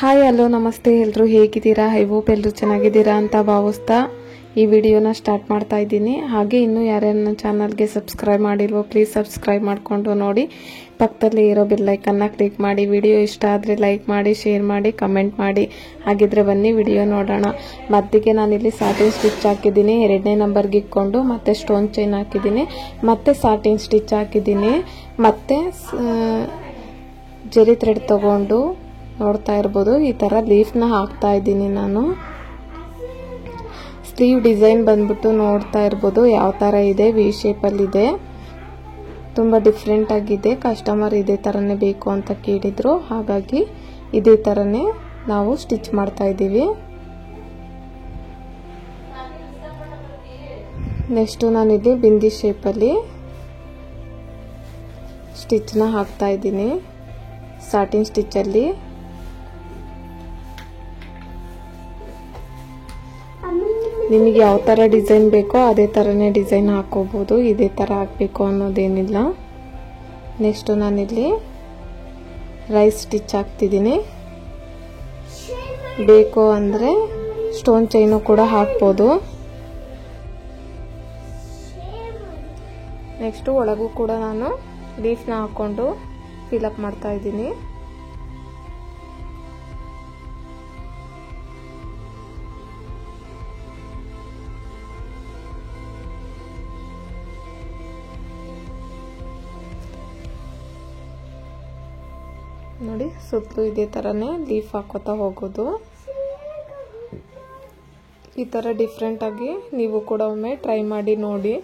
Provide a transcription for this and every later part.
Hi hello ನಮಸ್ತೆ ಎಲ್ಲರೂ ಹೇಗಿದ್ದೀರಾ? ಐ ಹೋಪ್ ಎಲ್ಲರೂ ಚೆನ್ನಾಗಿದ್ದೀರಾ ಅಂತ ಭಾವಿಸ್ತಾ ಈ ವಿಡಿಯೋನ ಸ್ಟಾರ್ಟ್ ಮಾಡ್ತಾ ಇದ್ದೀನಿ. ಹಾಗೆ ಇನ್ನೂ ಯಾರ್ಯಾರು ನನ್ನ ಚಾನಲ್ಗೆ ಸಬ್ಸ್ಕ್ರೈಬ್ ಮಾಡಿಲ್ವೋ ಪ್ಲೀಸ್ ಸಬ್ಸ್ಕ್ರೈಬ್ ಮಾಡಿಕೊಂಡು ನೋಡಿ, ಪಕ್ಕದಲ್ಲಿ ಇರೋ ಬೆಲ್ ಐಕನ್ನ ಕ್ಲಿಕ್ ಮಾಡಿ. ವಿಡಿಯೋ ಇಷ್ಟ ಆದರೆ ಲೈಕ್ ಮಾಡಿ, ಶೇರ್ ಮಾಡಿ, ಕಮೆಂಟ್ ಮಾಡಿ. ಹಾಗಿದ್ರೆ ಬನ್ನಿ ವಿಡಿಯೋ ನೋಡೋಣ. ಮದ್ದಿಗೆ ನಾನಿಲ್ಲಿ ಸಾಟಿನ್ ಸ್ಟಿಚ್ ಹಾಕಿದ್ದೀನಿ, 2ನೇ ನಂಬರ್ಗೆ ಇಟ್ಕೊಂಡು ಮತ್ತೆ ಸ್ಟೋನ್ ಚೈನ್ ಹಾಕಿದ್ದೀನಿ, ಮತ್ತೆ ಸಾಟಿನ್ ಸ್ಟಿಚ್ ಹಾಕಿದ್ದೀನಿ, ಮತ್ತೆ ಜರಿ ಥ್ರೆಡ್ ತಗೊಂಡು ನೋಡ್ತಾ ಇರ್ಬೋದು ಈ ತರ ಲೀಫ್ನ ಹಾಕ್ತಾ ಇದ್ದೀನಿ. ನಾನು ಸ್ಲೀವ್ ಡಿಸೈನ್ ಬಂದ್ಬಿಟ್ಟು ನೋಡ್ತಾ ಇರ್ಬೋದು ಯಾವ ತರ ಇದೆ, ವಿ ಶೇಪಲ್ಲಿ ಇದೆ, ತುಂಬ ಡಿಫ್ರೆಂಟ್ ಆಗಿದೆ. ಕಸ್ಟಮರ್ ಇದೇ ತರನೇ ಬೇಕು ಅಂತ ಕೇಳಿದ್ರು, ಹಾಗಾಗಿ ಇದೇ ತರನೇ ನಾವು ಸ್ಟಿಚ್ ಮಾಡ್ತಾ ಇದ್ದೀವಿ. ನೆಕ್ಸ್ಟ್ ನಾನಿಲ್ಲಿ ಬಿಂದಿ ಶೇಪಲ್ಲಿ ಸ್ಟಿಚ್ನ ಹಾಕ್ತಾ ಇದ್ದೀನಿ ಸಾಟಿನ್ ಸ್ಟಿಚ್ಚಲ್ಲಿ. ನಿಮಗೆ ಯಾವ ತರ ಡಿಸೈನ್ ಬೇಕೋ ಅದೇ ತರನೇ ಡಿಸೈನ್ ಹಾಕೋಬಹುದು, ಇದೇ ತರ ಹಾಕಬೇಕು ಅನ್ನೋದೇನಿಲ್ಲ. ನೆಕ್ಸ್ಟ್ ನಾನಿಲ್ಲಿ ರೈಸ್ ಸ್ಟಿಚ್ ಹಾಕ್ತಿದ್ದೀನಿ. ಬೇಕು ಅಂದ್ರೆ ಸ್ಟೋನ್ ಚೈನು ಕೂಡ ಹಾಕ್ಬೋದು. ನೆಕ್ಸ್ಟ್ ಒಳಗೂ ಕೂಡ ನಾನು ಲೀಫ್ನ ಹಾಕೊಂಡು ಫಿಲಪ್ ಮಾಡ್ತಾ ಇದ್ದೀನಿ. ನೋಡಿ ಸುತ್ತಲೂ ಇದೇ ತರನೇ ಲೀಫ್ ಹಾಕೋತಾ ಹೋಗೋದು. ಈ ತರ ಡಿಫ್ರೆಂಟ್ ಆಗಿ ನೀವು ಕೂಡ ಒಮ್ಮೆ ಟ್ರೈ ಮಾಡಿ ನೋಡಿ.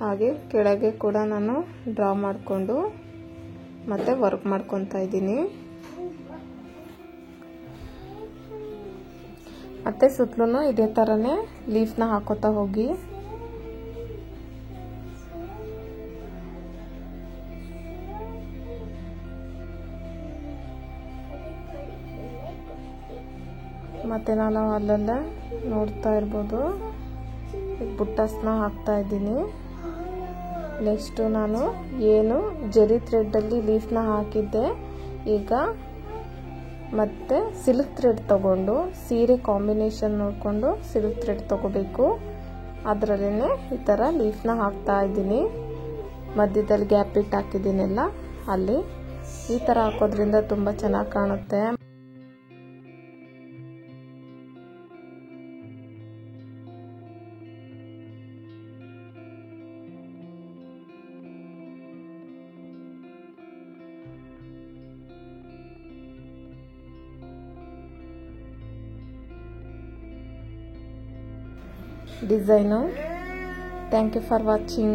ಹಾಗೆ ಕೆಳಗೆ ಕೂಡ ನಾನು ಡ್ರಾ ಮಾಡಿಕೊಂಡು ಮತ್ತೆ ವರ್ಕ್ ಮಾಡ್ಕೊತಾ ಇದ್ದೀನಿ. ಮತ್ತೆ ಸುತ್ತಲೂ ಇದೇ ತರನೇ ಲೀಫ್ನ ಹಾಕೋತಾ ಹೋಗಿ. ಮತ್ತೆ ನಾನು ಅಲ್ಲೆಲ್ಲ ನೋಡ್ತಾ ಇರ್ಬೋದು ಬುಟ್ಟಾಸ್ನ ಹಾಕ್ತಾ ಇದ್ದೀನಿ. ನೆಕ್ಸ್ಟ್ ನಾನು ಏನು ಜರಿ ಥ್ರೆಡ್ ಅಲ್ಲಿ ಲೀಫ್ನ ಹಾಕಿದ್ದೆ, ಈಗ ಮತ್ತೆ ಸಿಲ್ಕ್ ಥ್ರೆಡ್ ತಗೊಂಡು ಸೀರೆ ಕಾಂಬಿನೇಷನ್ ನೋಡ್ಕೊಂಡು ಸಿಲ್ಕ್ ಥ್ರೆಡ್ ತಗೋಬೇಕು. ಅದರಲ್ಲೇನೆ ಈ ತರ ಲೀಫ್ನ ಹಾಕ್ತಾ ಇದ್ದೀನಿ. ಮಧ್ಯದಲ್ಲಿ ಗ್ಯಾಪ್ ಇಟ್ಟು ಹಾಕಿದ್ದೀನಲ್ಲ ಅಲ್ಲಿ. ಈ ತರ ಹಾಕೋದ್ರಿಂದ ತುಂಬಾ ಚೆನ್ನಾಗಿ ಕಾಣುತ್ತೆ. Designer. Thank you for watching.